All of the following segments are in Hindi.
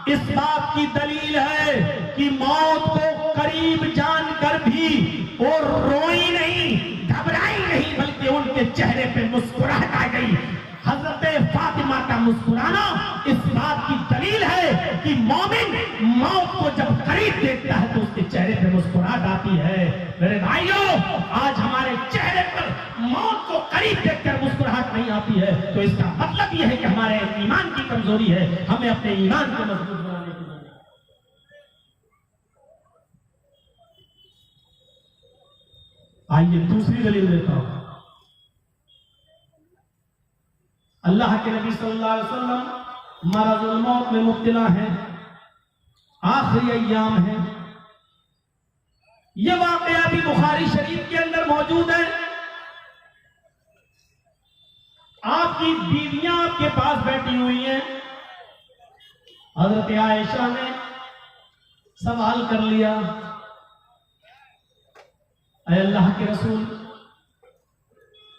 इस बात की दलील है कि मौत को करीब जानकर भी वो रोई नहीं, घबराई नहीं, बल्कि उनके चेहरे पे मुस्कुराहट आ गई। हजरत फातिमा का मुस्कुराना इस बात की दलील है कि मोमिन मौत को जब करीब देखता है तो उसके चेहरे पे मुस्कुराहट आती है। मेरे भाइयों, आज हमारे चेहरे पर मौत को करीब देखकर मुस्कुराहट नहीं आती है, तो इसका मतलब यह है कि हमारे ईमान की कमजोरी है। हमें अपने ईमान को मजबूत बनाने की जरूरत है। आइए दूसरी दलील देता हूं। अल्लाह के नबी सल्लल्लाहु अलैहि वसल्लम मरज़ुल मौत में मुब्तला हैं, आखिरी अय्याम है। यह वाक़या भी बुखारी शरीफ के अंदर मौजूद है। आपकी बीवियां आपके पास बैठी हुई हैं। हजरत आयशा ने सवाल कर लिया, ऐ अल्लाह के रसूल,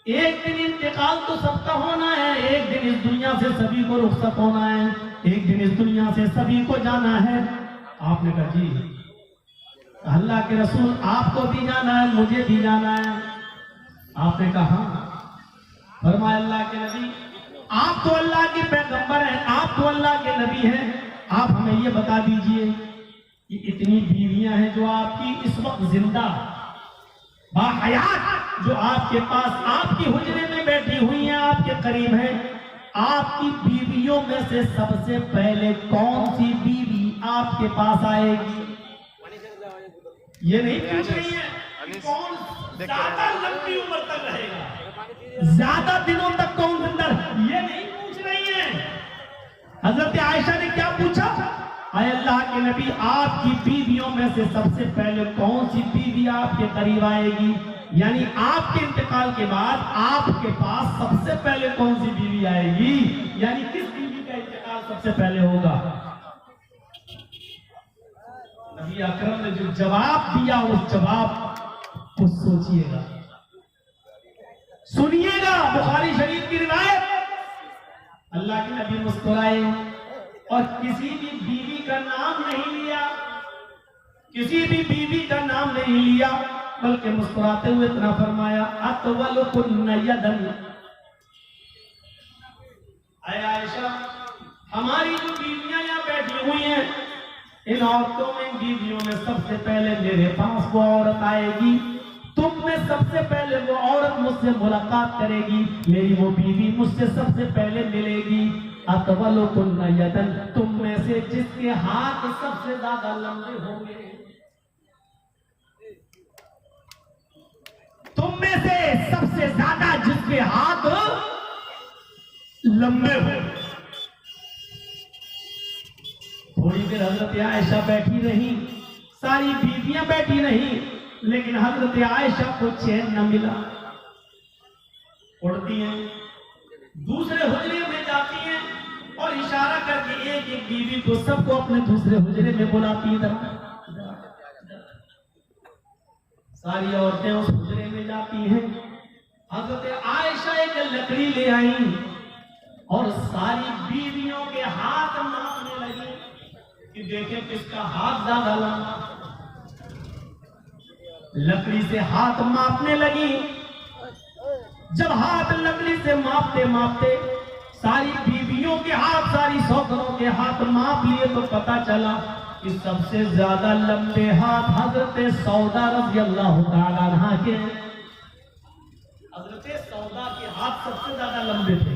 एक दिन इंतकाल तो सबका होना है, एक दिन इस दुनिया से सभी को रुखसत होना है, एक दिन इस दुनिया से सभी को जाना है। आपने कहा जी अल्लाह के रसूल, आपको भी जाना है, मुझे भी जाना है। आपने कहा फरमाया अल्लाह के नबी, आप तो अल्लाह के पैगंबर हैं, आप तो अल्लाह के नबी हैं, आप हमें ये बता दीजिए कि इतनी बीवियां हैं जो आपकी इस वक्त जिंदा बाहयात, जो आपके पास आपकी हुजरे में बैठी हुई हैं, आपके करीब हैं, आपकी बीवियों में से सबसे पहले कौन सी बीवी आपके पास आएगी? ये नहीं पूछ रही है कौन ज्यादा लंबी उम्र तक रहेगा, ज्यादा दिनों तक कौन जिंदा, ये नहीं पूछ रही है। हजरत आयशा ने क्या पूछा? आए अल्लाह के नबी, आपकी बीवियों में से सबसे पहले कौन सी बीवी आपके करीब आएगी? यानी आपके इंतकाल के बाद आपके पास सबसे पहले कौन सी बीवी आएगी, यानी किस बीवी का इंतकाल सबसे पहले होगा? नबी अकरम ने जो जवाब दिया, उस जवाब को सोचिएगा, सुनिएगा। बुखारी शरीफ की रिवायत, अल्लाह के नबी मुस्कुराए और किसी भी बीवी का नाम नहीं लिया, किसी भी बीवी का नाम नहीं लिया, बल्कि मुस्कुराते हुए इतना फरमाया, अतवलुकुन्ना यदन, ऐ आयशा, हमारी जो बीवियां यहाँ बैठी हुई हैं, इन औरतों में, बीवियों में सबसे पहले मेरे पास वो औरत आएगी, तुम में सबसे पहले वो औरत मुझसे मुलाकात करेगी, मेरी वो बीवी मुझसे सबसे पहले मिलेगी। अतवलुकुन्ना यदन, तुम में से जिसके हाथ सबसे ज्यादा लंबे होंगे, तुम में से सबसे ज्यादा जिसके हाथ लंबे हो। थोड़ी देर हजरत आयशा बैठी रही, सारी बीवियां बैठी रही, लेकिन हजरत आयशा को चैन न मिला। उड़ती हैं, दूसरे हुजरे में जाती हैं और इशारा करके एक एक बीवी को सबको अपने दूसरे हुजरे में बुलाती है। सारी औरतें उस हुजरे में जाती हैं। हजरत आयशा एक लकड़ी ले आई और सारी बीवियों के हाथ नापने लगी कि देखें किसका हाथ ज्यादा लंबा। लकड़ी से हाथ मापने लगी। जब हाथ लकड़ी से मापते मापते सारी बीवियों के हाथ, सारी सौकरों के हाथ माप लिए तो पता चला कि सबसे ज्यादा लंबे हाथ हजरत सौदा रज़ी अल्लाह तआला अन्हा के। हजरत सौदा के हाथ सबसे ज्यादा लंबे थे।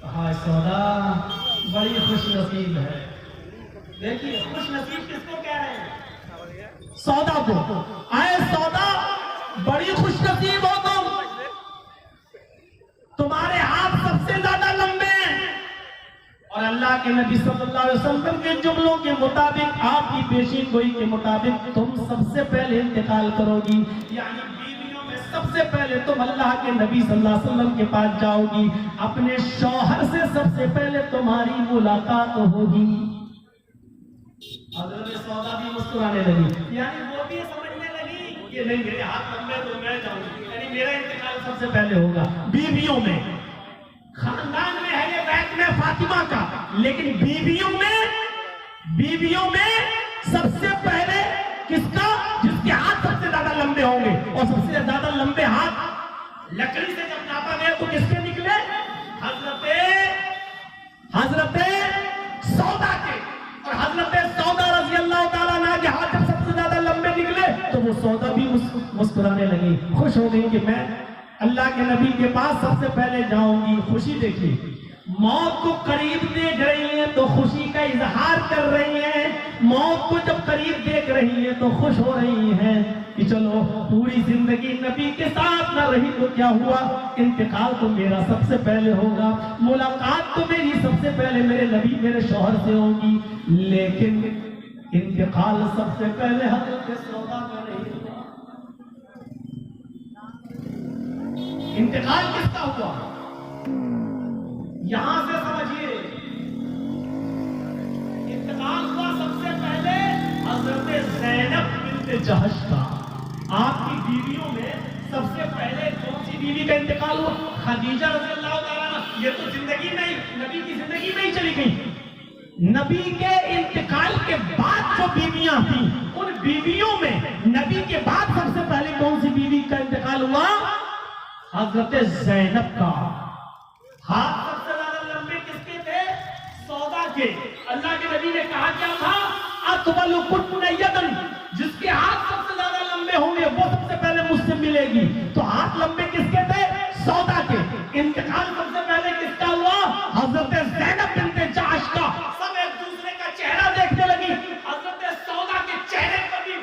कहा सौदा बड़ी खुश नसीब है। देखिए खुश नसीब किसको कह रहे हैं? सौदा को। आए सौदा बड़ी खुश नसीब हो तुम, तुम्हारे हाथ सबसे ज्यादा लंबे हैं। और अल्लाह के नबी सल्लल्लाहु अलैहि वसल्लम के जुमलों के मुताबिक, आपकी पेशीन गोई के मुताबिक तुम सबसे पहले इंतकाल करोगी। यानी बीवियों में सबसे पहले तुम अल्लाह के नबी सल्लल्लाहु अलैहि वसल्लम के पास जाओगी, अपने शौहर से सबसे पहले तुम्हारी मुलाकात होगी। हज़रत सौदा भी मुस्कुराने लगी, यानी वो भी समझने लगी कि नहीं मेरे हाथ लंबे तो मैं जाऊंगी, यानी मेरा इंतकाल सबसे पहले होगा बीवियों में। खानदान में है ये बैत में फातिमा का, लेकिन बीवियों में सबसे पहले किसका? जिसके हाथ सबसे ज्यादा लंबे होंगे, और सबसे ज्यादा लंबे हाथ लकड़ी से जब नापा गया तो किसके निकले? हजरते सौदा के। और हजरते सौदा रज़ी अल्लाह ताला अन्हा के हाथ जब सबसे ज्यादा लंबे निकले तो वो सौदा भी मुस्कुराने लगी, खुश हो गई कि मैं अल्लाह के नबी के पास सबसे पहले जाऊंगी। खुशी देखिए, मौत को करीब देख रही है तो खुशी का इजहार कर रही है, मौत को जब करीब देख रही है तो खुश हो रही है कि चलो पूरी जिंदगी नबी के साथ ना रही तो क्या हुआ, इंतकाल तो मेरा सबसे पहले होगा, मुलाकात तो मेरी सबसे पहले मेरे नबी मेरे शौहर से होगी, लेकिन इंतकाल सबसे पहले हजरत सौदा का नहीं हुआ। इंतकाल किसका हुआ यहां से समझिए, इंतकाल हुआ सबसे पहले हजरत ज़ैनब बिन्त जहश का। आपकी बीवियों में सबसे पहले कौन सी बीवी का इंतकाल हुआ? खदीजा रज़ियल्लाहु ताला अन्हा। ये तो जिंदगी में ही, नबी की जिंदगी में ही चली गई। नबी के इंतकाल के बाद जो बीवियां थी, उन बीवियों में नबी के बाद सबसे पहले कौन सी बीवी का इंतकाल हुआ? हजरत ज़ैनब का। हाथ सबसे ज्यादा लंबे किसके थे? सौदा के। अल्लाह के नबी ने कहा क्या था? अतवलु कुन्नयदन, जिसके हाथ सबसे ज्यादा लंबे होंगे वो सबसे पहले मुझसे मिलेगी। तो हाथ लंबे किसके थे? सौदा के। इंतकाल सबसे पहले किसका हुआ? हजरत ज़ैनब बिन्त जहश का। सब एक दूसरे का चेहरा देखने लगी, हजरत सौदा के चेहरे पर भी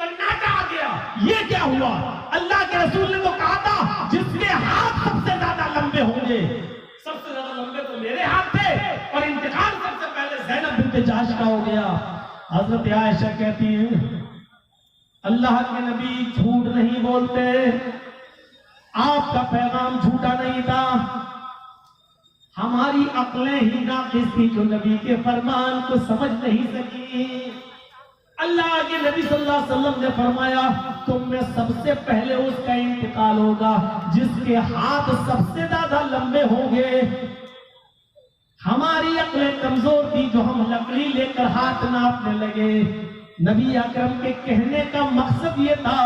सन्नाटा आ गया। ये क्या हुआ? अल्लाह के रसूल ने तो कहा था जिसके हाथ सबसे ज्यादा लंबे होंगे, सबसे ज्यादा लंबे तो मेरे हाथ थे, और इंतकाल सबसे पहले ज़ैनब बिन्त जहश का हो गया। हजरत आयशा कहती है अल्लाह के नबी झूठ नहीं बोलते, आपका पैगाम झूठा नहीं था, हमारी अक्लें ही नाक़िस थी जो नबी के फरमान को समझ नहीं सकी। अल्लाह के नबी सल्लल्लाहु अलैहि वसल्लम ने फरमाया तुम में सबसे पहले उसका इंतकाल होगा जिसके हाथ सबसे ज्यादा लंबे होंगे। हमारी अक्लें कमजोर थी जो हम लकड़ी लेकर हाथ नापने लगे। नबी अकरम के कहने का मकसद ये था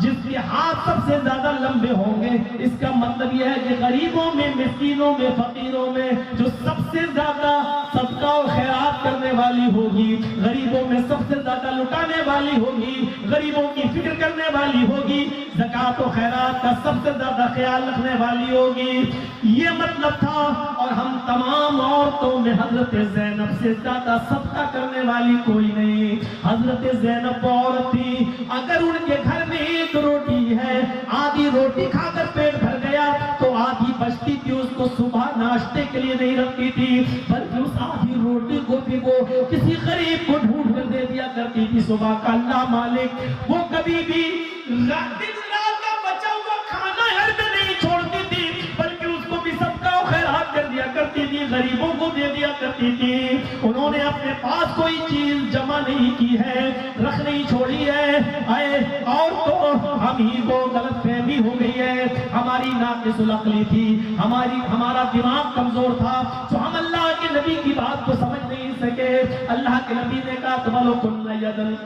जिसके हाथ सबसे ज्यादा लंबे होंगे, इसका मतलब यह है कि गरीबों में, मिस्कीनों में, फकीरों में जो सबसे ज्यादा सदका और खैरात करने वाली होगी, गरीबों में सबसे ज्यादा लुटाने वाली होगी, गरीबों की फिक्र करने वाली होगी, ज़कात और खैरात का सबसे ज्यादा ख्याल रखने वाली होगी, ये मतलब था। और हम तमाम औरतों में हजरत ज़ैनब से ज्यादा सदका करने वाली कोई नहीं। हजरत ज़ैनब औरत थी, अगर उनके घर में एक रोटी है, आधी रोटी खाकर पेट भर गया तो आधी बचती थी, उसको सुबह नाश्ते के लिए नहीं रखती थी, बल्कि उस आधी रोटी को भी वो किसी गरीब को ढूंढ कर दे दिया करती थी। सुबह का अल्लाह मालिक वो कभी भी दिन रात का बचा हुआ खाना घर में नहीं छोड़ती थी, बल्कि उसको भी सबका खैरात कर दिया करती थी, गरीबों को दे दिया करती थी। उन्होंने अपने पास कोई चीज जमा नहीं की है, रख नहीं छोड़ी है। आए और तो हम ही को गलत फहमी हो गई है, हमारी नाक़िसुल अक्ली थी, हमारा दिमाग कमजोर था, तो हम अल्लाह के नबी की बात को समझ नहीं सके। अल्लाह के नबी ने कहा तवल्लु कुन्नयदन,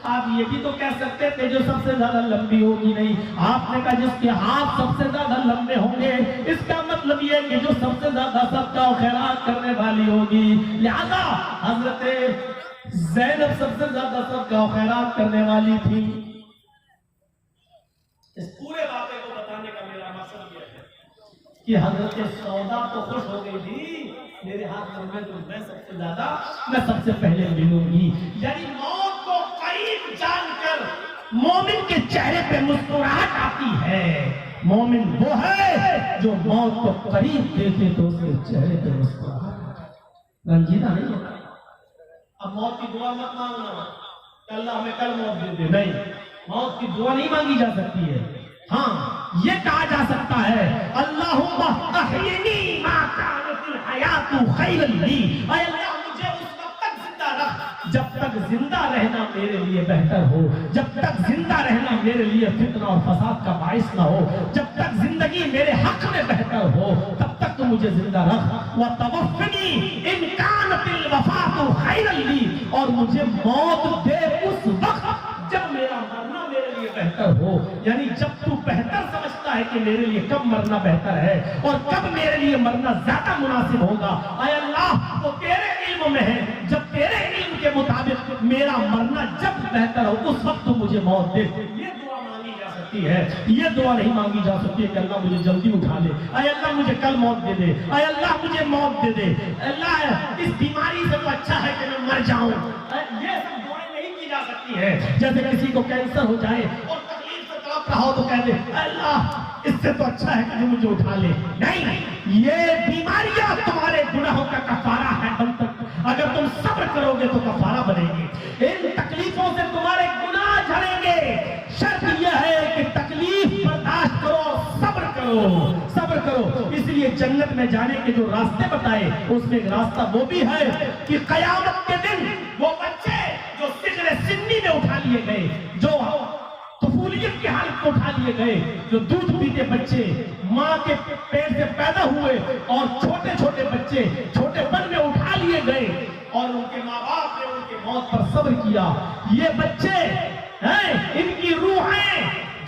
आप ये भी तो कह सकते थे जो सबसे ज्यादा लंबी होगी, नहीं, आपने कहा जिसके हाथ सबसे ज्यादा लंबे होंगे, इसका मतलब ये कि जो सबसे ज्यादा सदका और खैरात करने वाली होगी। लिहाजा हजरत ज़ैनब सबसे ज्यादा सदका और खैरात करने वाली थी। इस पूरे बातें को बताने का मेरा मकसद यह है कि हजरत सौदा तो खुश हो गई थी, मेरे हाथ लंबे तो मैं सबसे पहले मिलूंगी। यानी मौत को करीब जानकर मोमिन के चेहरे पे मुस्कुराहट आती है। मोमिन वो है जो मौत को करीब देखे तो उसके चेहरे पे मुस्कुराहट, रंजीदा नहीं होता। अब मौत की दुआ मत मांगना अल्लाह हमें कल मौत दे दे, नहीं, मौत की दुआ नहीं मांगी जा सकती है। हाँ, ये कहा जा सकता है अल्लाहुम्मा अहयिनी मा कानतिल हयातु खैरन ली, अल्लाह मुझे उस वक्त तक जिंदा रख जब तक जिंदा रहना मेरे लिए बेहतर हो, जब तक जिंदा रहना मेरे लिए फितना और फसाद का बाइस ना हो, जब तक जिंदगी मेरे हक में बेहतर हो तब तक तुम मुझे जिंदा रख। व तवफ़्फ़नी इन कानतिल वफ़ातु खैरन ली, और मुझे मौत दे उस वक्त जब मेरा मरना मेरे लिए बेहतर हो। यानी जब तू बेहतर समझता है कि मेरे लिए कब मरना बेहतर है और कब मेरे लिए मरना ज्यादा मुनासिब होगा, आय अल्लाह तो तेरे इल्म में है। जब तेरे इल्म के मुताबिक मेरा मरना जब बेहतर हो उस वक्त तो मुझे मौत दे। ये दुआ मांगी जा सकती है, ये दुआ नहीं मांगी जा सकती है कि अल्लाह मुझे जल्दी उठा ले, आय अल्लाह मुझे कल मौत दे दे, आय अल्लाह मुझे मौत दे दे, अल्लाह इस बीमारी से तो अच्छा है कि मैं मर जाऊं। ये सब दुआएं नहीं की जा सकती है। जैसे किसी को कैंसर हो जाए और तकलीफ से तड़प रहा हो तो कह दे अल्लाह इससे तो अच्छा है कि मुझे उठा ले। नहीं, ये बीमारियां तुम्हारे गुनाहों का कफारा है। अगर तुम सब्र करोगे तो कफारा बनेगी। इन तकलीफों से तुम्हारे गुनाह झड़ेंगे। शर्त यह है कि तकलीफ बर्दाश्त करो, सब्र करो, सब्र करो। इसलिए जन्नत में जाने के जो रास्ते बताए उसमें एक रास्ता वो भी है कि कयामत के दिन वो बच्चे जो सिगरे सिन्नी में उठा लिए गए, जो तफूलियत की हालत में उठा लिए गए, जो दूध पीते बच्चे माँ के पेट से पैदा हुए और छोटे छोटे बच्चे छोटेपन में उठा लिए गए और उनके माँ बाप ने उनके मौत पर सब्र किया। ये बच्चे हैं, इनकी रूहें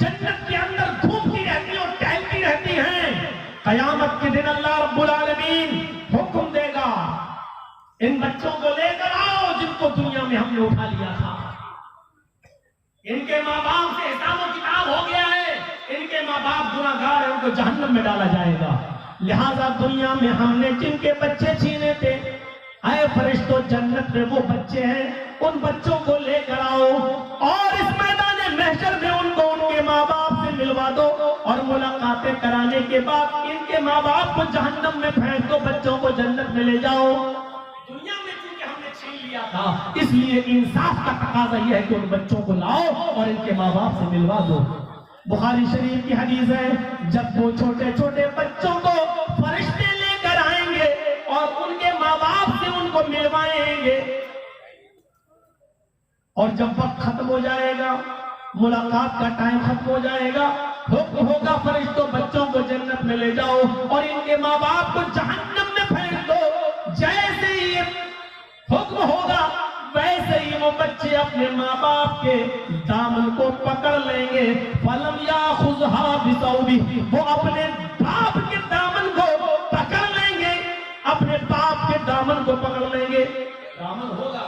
जन्नत के अंदर घूमती रहती और टहलती रहती हैं। कयामत के दिन अल्लाह रब्बुल आलमीन हुक्म देगा, इन बच्चों को लेकर आओ जिनको दुनिया में हमने उठा लिया था। इनके माँ बाप से हिसाब किताब हो गया है, इनके माँ बाप गुनाहगार हैं, उनको जहन्नम में डाला जाएगा। लिहाजा दुनिया में हमने जिनके बच्चे छीने थे, आए फरिश्तों जन्नत में वो बच्चे हैं, उन बच्चों को लेकर आओ और इस मैदान महशर में उनको उनके माँ बाप से मिलवा दो और मुलाकातें कराने के बाद इनके माँ बाप को जहन्नम में फेंक दो, बच्चों को जन्नत में ले जाओ। दुनिया में चूंकि हमने छीन लिया था इसलिए इंसाफ का तकाजा यह है कि उन बच्चों को लाओ और इनके माँ बाप से मिलवा दो। बुखारी शरीफ की हदीस है, जब वो छोटे छोटे बच्चों को फरिश्ते लेकर आएंगे और उनके माँ बाप से उनको मिलवाएंगे और जब वक्त खत्म हो जाएगा, मुलाकात का टाइम खत्म हो जाएगा, हुक्म होगा फरिश्तों बच्चों को जन्नत में ले जाओ और इनके माँ बाप को जहन्नम में फेंक दो। जैसे ही हुक्म होगा वैसे ही वो बच्चे अपने माँ बाप के दामन को पकड़ लेंगे। फलम याखुज़हा बिसौबी, वो अपने बाप के दामन को पकड़ लेंगे, अपने बाप के दामन को पकड़ लेंगे। दामन होगा,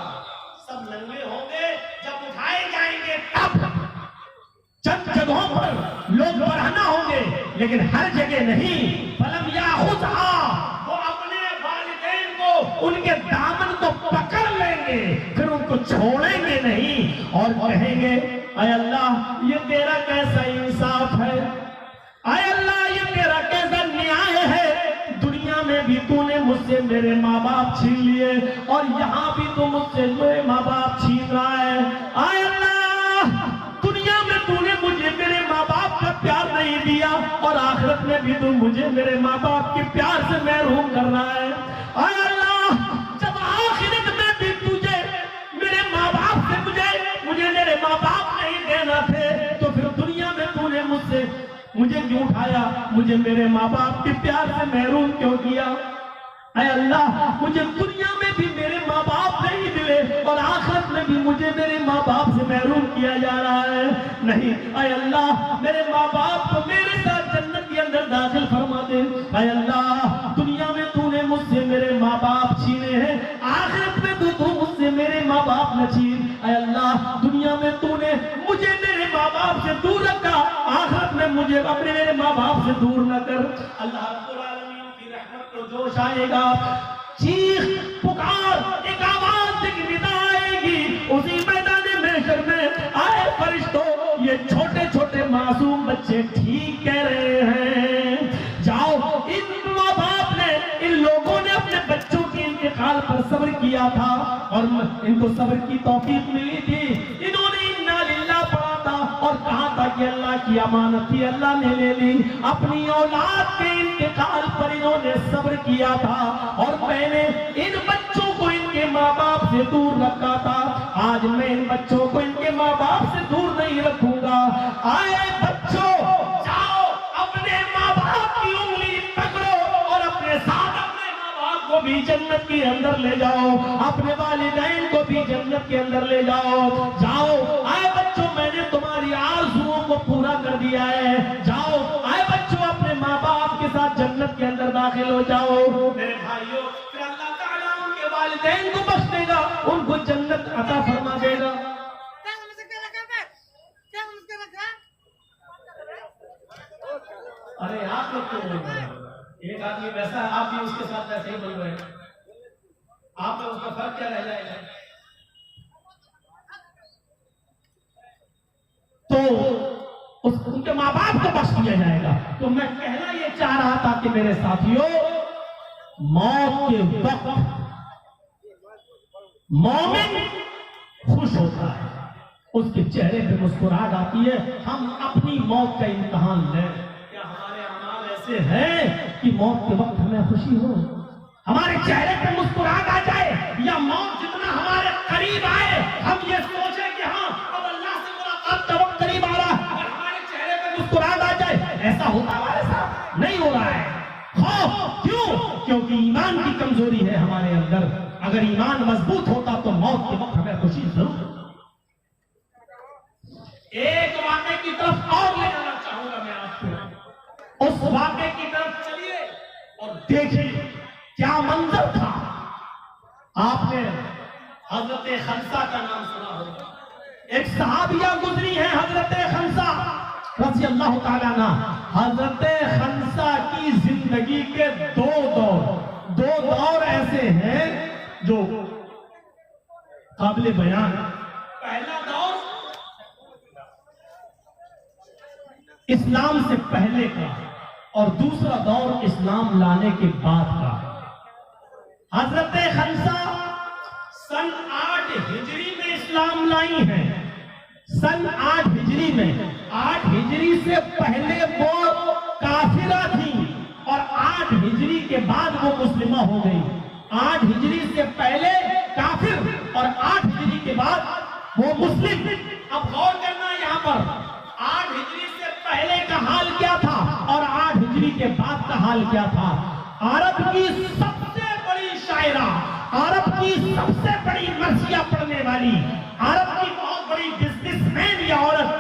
सब नंगे होंगे, जब उठाए जाएंगे तब चंद जगहों पर लोग बरहना होंगे लेकिन हर जगह नहीं। फलम याखुज़हा, वो अपने वालिदैन को उनके दामन को पकड़ लेंगे, फिर उनको छोड़ेंगे नहीं और कहेंगे आय अल्लाह ये तेरा कैसा इंसाफ है, आय अल्लाह ये तेरा कैसा न्याय है। दुनिया में भी तूने मुझसे मेरे माँ बाप छीन लिए और यहाँ भी तू मुझसे मेरे माँ बाप छीन रहा है। आय अल्लाह दुनिया में तूने मुझे मेरे माँ बाप का प्यार नहीं दिया और आखिरत में भी तू मुझे मेरे माँ बाप के प्यार से महरूम कर रहा है। आय अल्लाह जब आखिरत में भी तुझे मेरे माँ बाप से मुझे मेरे माँ बाप नहीं देना थे तो फिर दुनिया में तूने मुझे क्यों उठाया, मुझे मेरे माँ बाप के प्यार से महरूम क्यों किया। ऐ अल्लाह मुझे दुनिया में भी मेरे माँ बाप नहीं मिले और आखिरत में भी मुझे मेरे माँ बाप से महरूम किया जा रहा है। नहीं, ऐ अल्लाह मेरे माँ बाप को मेरे साथ जन्नत के अंदर दाखिल फरमा दे। ऐ अल्लाह दुनिया में तूने मुझसे मेरे माँ बाप छीने हैं, आखिरत में तू मुझसे मेरे माँ बाप न छीन। ऐ अल्लाह दुनिया में तूने मुझे मेरे माँ बाप से दूर रखा, आखिरत में मुझे अपने मेरे माँ बाप से दूर न कर। अल्लाह रब्बुल आलमीन की रहमत को जोश आएगा, चीख पुकार एक आवाज से निदा आएगी उसी मैदान महशर में। आए फरिश्तों ये छोटे छोटे मासूम बच्चे ठीक कह रहे हैं, जाओ इन माँ बाप ने इन लोगों ने अपने बच्चों के इंतकाल पर सब्र किया था और इनको सब्र की तौफीक मिली थी, इन्होंने इन्ना लिल्लाह पढ़ा था और कहा था कि अल्लाह की अमानत थी अल्लाह ने ले ली। अपनी औलाद के इंतकाल पर इन्होंने सब्र किया था और मैंने इन बच्चों को इनके माँ बाप से दूर रखा था, आज मैं इन बच्चों को इनके माँ बाप से दूर नहीं रखूंगा। आए बच्चों जाओ अपने माँ बाप की उंगली पकड़ो और अपने साथ भी जन्नत के अंदर ले जाओ, अपने वालिदैन को भी जन्नत के अंदर ले जाओ। जाओ आए बच्चों, मैंने तुम्हारी आरज़ुओं को पूरा कर दिया है। जाओ आए बच्चों, अपने माँ बाप के साथ जन्नत के अंदर दाखिल हो जाओ। मेरे भाइयों, फिर अल्लाह ताला उनके वालिदैन को बख्श देगा, उनको जन्नत अता फरमा देगा। अरे आप लोग क्यों बोल रहे हैं? एक आदमी वैसा है, आप भी उसके साथ वैसे ही बोल रहे हैं। आप लोग उसका फर्क क्या रह जाएगा? तो उनके माँ बाप को बख्श दिया जाएगा। तो मैं कहना ये चाह रहा था कि मेरे साथियों, मौत के वक्त मोमिन खुश होता है, उसके चेहरे पे मुस्कुराहट आती है। हम अपनी मौत का इम्तिहान लें, क्या हमारे अमाल ऐसे हैं कि मौत के वक्त हमें खुशी हो, हमारे चेहरे पे मुस्कुराहट आ जाए, या मौत जितना हमारे करीब आए हम ये सोचें कि हाँ अब अल्लाह से मुलाकात का वक्त करीब आ रहा है और हमारे चेहरे पे मुस्कुराहट आ जाए। ऐसा होता हमारे साथ नहीं हो रहा है। खौफ क्यों? क्योंकि ईमान की कमजोरी है हमारे अंदर। अगर ईमान मजबूत होता तो मौत के वक्त हमें खुशी जरूर। एक वाक़े की तरफ और ले जाना चाहूंगा मैं आपको। उस वाक़े की तरफ चलिए और देखिए क्या मंजर था। आपने हजरत खंसा का नाम सुना होगा। एक सहाबिया गुजरी है हजरत खंसा रज़ी अल्लाह ताला अन्हा। हजरत खंसा की जिंदगी के दो दौर ऐसे हैं जो काबिल बयान। पहला दौर इस्लाम से पहले का और दूसरा दौर इस्लाम लाने के बाद का। हजरत खंसा सन 8 हिजरी में इस्लाम लाई है। सन 8 हिजरी में, 8 हिजरी से पहले वो काफिरा थी और 8 हिजरी के बाद वो मुस्लिमा हो गई। 8 हिजरी से पहले काफिर और 8 हिजरी के बाद वो मुस्लिम। अब गौर करना यहाँ पर, 8 हिजरी से पहले का हाल क्या था और 8 हिजरी के बाद का हाल क्या था। अरब की सबसे बड़ी शायरा, अरब की सबसे बड़ी मर्सिया पढ़ने वाली, अरब की बहुत बड़ी बिजनेसमैन या औरत,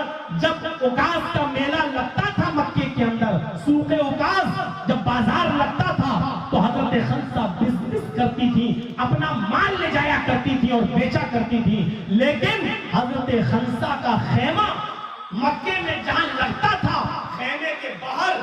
जब उकास का मेला लगता था मक्के के अंदर, सूखे उकास जब बाजार लगता था तो हजरत खंसा बिजनेस करती थी, अपना माल ले जाया करती थी और बेचा करती थी। लेकिन हजरत खंसा का खेमा मक्के में जहां लगता था, खेमे के बाहर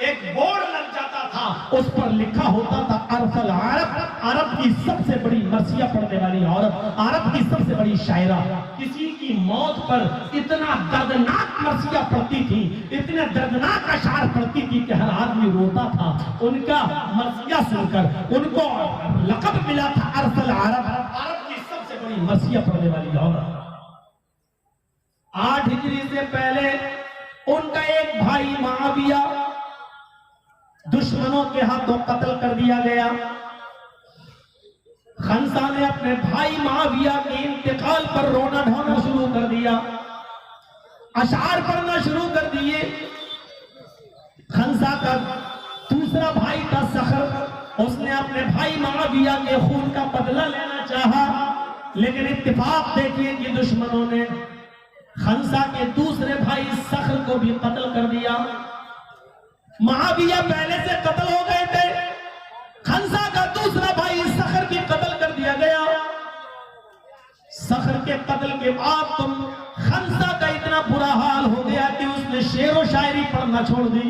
एक बोर्ड लग जाता था, उस पर लिखा होता था अरफल अरब, अरब की सबसे बड़ी मर्सिया पढ़ने वाली औरत, अरब की सबसे बड़ी शायरा। किसी की मौत पर इतना दर्दनाक मर्सिया पढ़ती थी, इतने दर्दनाक अशार पढ़ती थी कि हर आदमी रोता था उनका मर्सिया सुनकर। उनको लक़ब मिला था अरफल अरब, अरब की सबसे बड़ी मर्सिया पढ़ने वाली औरत। 8 हिजरी से पहले उनका एक भाई मुआविया दुश्मनों के हाथों कत्ल कर दिया गया। खंसा ने अपने भाई मुआविया के इंतकाल पर रोना ढोना शुरू कर दिया, अशार पढ़ना शुरू कर दिए। खंसा का दूसरा भाई था सखर, उसने अपने भाई मुआविया के खून का बदला लेना चाहा, लेकिन इत्तेफाक देखिए कि दुश्मनों ने खंसा के दूसरे भाई सखर को भी कत्ल कर दिया। मुआविया पहले से कत्ल हो गए थे, खंसा का दूसरा भाई सखर भी कत्ल कर दिया गया। सखर के कत्ल के बाद तुम खंसा का इतना बुरा हाल हो गया कि उसने शेर व शायरी पढ़ना छोड़ दी।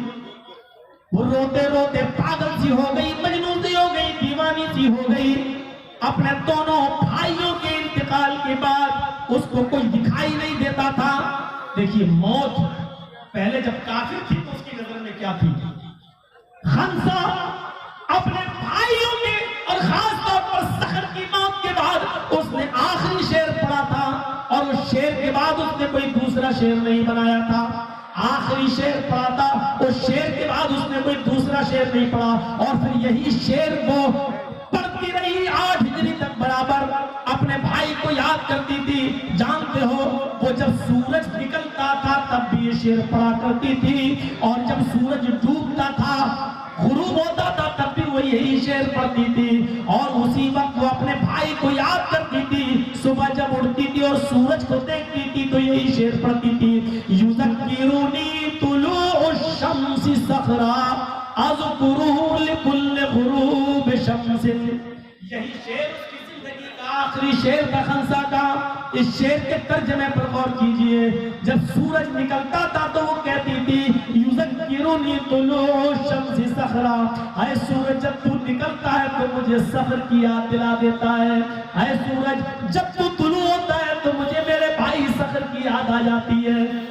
वो रोते रोते पागल सी हो गई, मजनून सी हो गई, दीवानी सी हो गई। अपने दोनों भाइयों के इंतकाल के बाद उसको कोई दिखाई नहीं देता था। देखिए मौत पहले जब काफिर थी तो उसकी नजर में क्या थी। खंसा अपने भाइयों के और खास तौर पर सखर की मौत के बाद उसने आखिरी शेर पढ़ा था और उस शेर के बाद उसने कोई दूसरा शेर नहीं बनाया था। आखिरी शेर पढ़ा था, उस शेर के बाद उसने कोई दूसरा शेर नहीं पढ़ा और फिर यही शेर वो पढ़ती रही 8 हिजरी तक बराबर। अपने भाई को याद करती थी। जानते हो वो जब सूरज निकलता था तब भी ये शेर पढ़ा करती थी और जब सूरज डूबता था, गुरूब होता था, तब भी वही यही शेर पढ़ती थी और उसी वक्त वो अपने भाई को याद करती थी। सुबह जब उठती थी और सूरज को देखती थी तो यही शेर पढ़ती थी, युज़क्किरुनी तुलूउ शम्सी सखरा अज़कुरुहु लिकुल्लि गुरूबि शम्सिन। यही शेर उसकी जिंदगी का आखिरी शेर था खंसा का। इस शेर के तर्जमे पर गौर कीजिए। जब सूरज निकलता था तो वो कहती थी युज़क्किरुनी तुलूउ शम्सी सखरा, ऐ सूरज जब तू निकलता है तो मुझे सखर की याद दिला देता है। ऐ सूरज जब तू तुलू होता है तो मुझे मेरे भाई सखर की याद आ जाती है।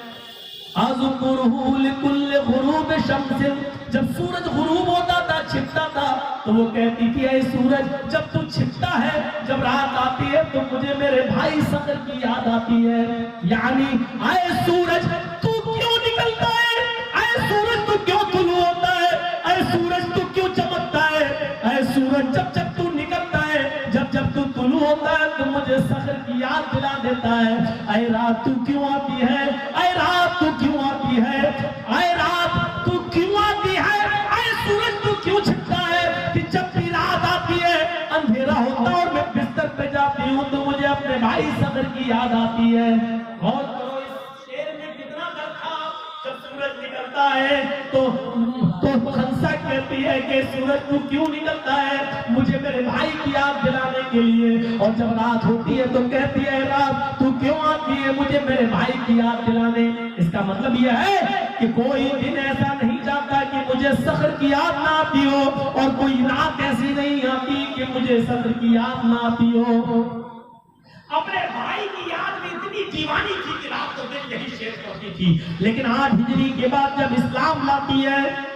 अज़कुरुहु लिकुल्लि गुरूबि शम्सिन, जब सूरज गुरूब होता था, छिपता था, तो वो कहती थी ऐ सूरज जब तू छिपता है, जब रात आती है तो मुझे मेरे भाई सखर की याद आती है। यानी ऐ सूरज तू क्यों निकलता है, ऐ सूरज तू क्यों तुलू होता है, ऐ सूरज तू क्यों चमकता है, ऐ सूरज जब जब तू निकलता है, जब जब तू तुलू होता है तो मुझे सखर की याद दिला देता है। ऐ रात तू क्यों आती है, ऐ रात तू क्यों आती है, ऐ रात तू क्यों आती है, ऐ सूरज तू क्यों छिपता है कि जब भी रात आती है, अंधेरा होता है और मैं बिस्तर पे जाती हूँ तो मुझे अपने भाई सखर की याद आती है। और करो इस शेर में कितना दर्द था। जब सूरज निकलता है तो खंसा कहती है कि सूरज तू क्यों निकलता है, मुझे मेरे भाई की याद दिलाने के लिए। और जब रात होती है तो कहती है रात तू क्यों आती है, मुझे मेरे भाई की याद दिलाने। इसका मतलब यह है कि कोई दिन ऐसा नहीं जाता कि मुझे सखर की याद ना आती हो, और कोई रात ऐसी नहीं आती कि मुझे सखर की याद ना आती हो। अपने भाई की याद में इतनी दीवानी थी कि रात तो दिन यही शेर करती थी। लेकिन 8 हिजरी के बाद जब इस्लाम लाती है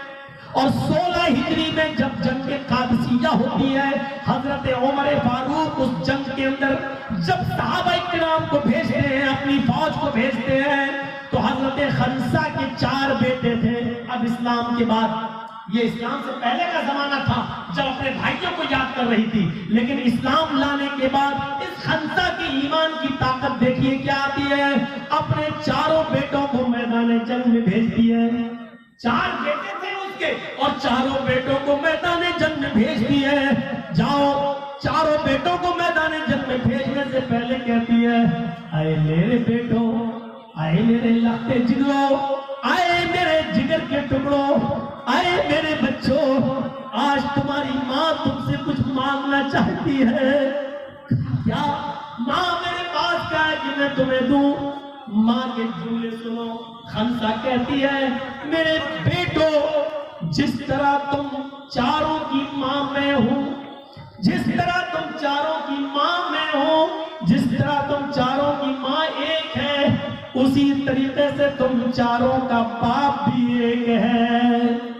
और 16 हिजरी में जब जंग कादसिया होती है, हजरत उमर फारूक उस जंग के अंदर जब सहाबा इकराम को भेजते हैं, अपनी फौज को भेजते हैं, तो हजरत खंसा के 4 बेटे थे। अब इस्लाम के बाद, ये इस्लाम से पहले का जमाना था जब अपने भाइयों को याद कर रही थी, लेकिन इस्लाम लाने के बाद इस खंसा के ईमान की ताकत देखिए क्या आती है। अपने 4 बेटों को मैदान जंग में भेजती है। 4 बेटे थे उसके और 4 बेटों को मैदान जंग में भेजती है। जाओ, 4 बेटों को मैदान जंग में भेजने से पहले कहती है आए मेरे बेटो, आए मेरे लखते जिगरो, आए मेरे जिगर के टुकड़ों, आए मेरे बच्चों, आज तुम्हारी माँ तुमसे कुछ मांगना चाहती है। क्या माँ मेरे पास क्या है कि मैं तुम्हें दूं? माँ के जुमले सुनो। खंसा कहती है मेरे बेटो, जिस तरह तुम 4 की माँ मैं हूं, जिस तरह तुम 4 की माँ मैं हूं, जिस तरह तुम 4 की माँ एक है, उसी तरीके से तुम 4 का बाप भी एक है।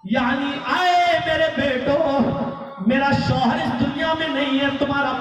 यानी आए मेरे बेटो, मेरा शौहर इस दुनिया में नहीं है, तुम्हारा